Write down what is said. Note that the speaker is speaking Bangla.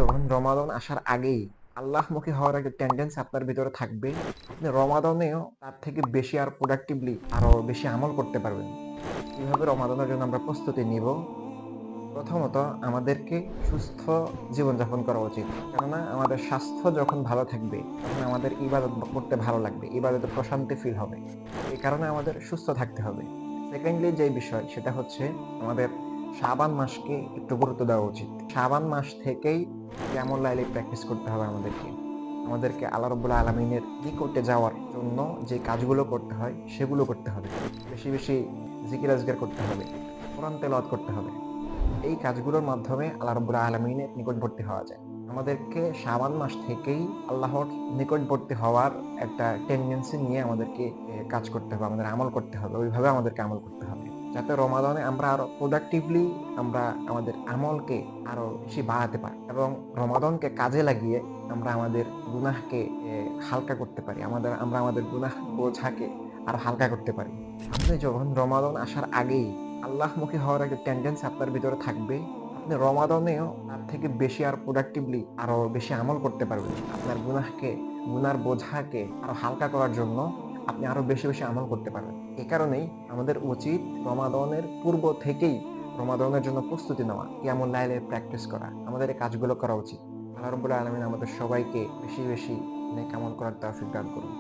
যখন রমাদান আসার আগেই আল্লাহমুখী হওয়ার একটা টেন্ডেন্সি আপনার ভিতরে থাকবে, আপনি রমাদানেও তার থেকে বেশি আর প্রোডাক্টিভলি আরো বেশি আমল করতে পারবেন। কিভাবে রমাদানের জন্য আমরা প্রস্তুতি নিব? প্রথমত আমাদেরকে সুস্থ জীবনযাপন করা উচিত। কেননা আমাদের স্বাস্থ্য যখন ভালো থাকবে, তখন আমাদের ইবাদত করতে ভালো লাগবে, ইবাদতে প্রশান্তি ফিল হবে। এই কারণে আমাদের সুস্থ থাকতে হবে। সেকেন্ডলি যে বিষয় সেটা হচ্ছে আমাদের শাবান মাসকে একটু গুরুত্ব দেওয়া উচিত। শাবান মাস থেকেই কিয়ামুল লাইলে প্র্যাকটিস করতে হবে আমাদেরকে। আমাদেরকে আল্লাহ রাব্বুল আলামিনের নিকটে যাওয়ার জন্য যে কাজগুলো করতে হয় সেগুলো করতে হবে। বেশি, বেশি জিকির আজকার করতে হবে। কোরআন তেলাওয়াত করতে হবে। এই কাজগুলোর মাধ্যমে আল্লাহ রাব্বুল আলামিনের নিকটবর্তী হওয়া যায়। আমাদেরকে শাবান মাস থেকেই আল্লাহর নিকটবর্তী হওয়ার একটা টেন্ডেন্সি নিয়ে আমাদেরকে কাজ করতে হবে, আমাদের আমল করতে হবে। ওইভাবে আমাদেরকে আমল করতে হবে। যাতে রমাদানে আমরা আরো প্রোডাক্টিভলি আমরা আমাদের আমলকে আরো বেশি বাড়াতে পারি এবং রমাদানকে কাজে লাগিয়ে আমরা আমাদের গুনাহকে হালকা করতে পারি। আমরা আমাদের গুনাহ বোঝাকে আরো হালকা করতে পারি। আপনি যখন রমাদান আসার আগেই আল্লাহমুখী হওয়ার একটা টেন্ডেন্সি আপনার ভিতরে থাকবে, আপনি রমাদানেও তার থেকে বেশি আর প্রোডাক্টিভলি আরো বেশি আমল করতে পারবেন। আপনার গুনার বোঝাকে আরো হালকা করার জন্য আপনি আরো বেশি, বেশি আমল করতে পারবেন। এ কারণেই আমাদের উচিত রমাদানের পূর্ব থেকেই রমাদানের জন্য প্রস্তুতি নেওয়া, কিয়ামুল লাইলের প্র্যাকটিস করা। আমাদের এই কাজগুলো করা উচিত। আল্লাহ রাব্বুল আলামিন আমাদের সবাইকে বেশি, বেশি নেক আমল করার তৌফিক দান করুন।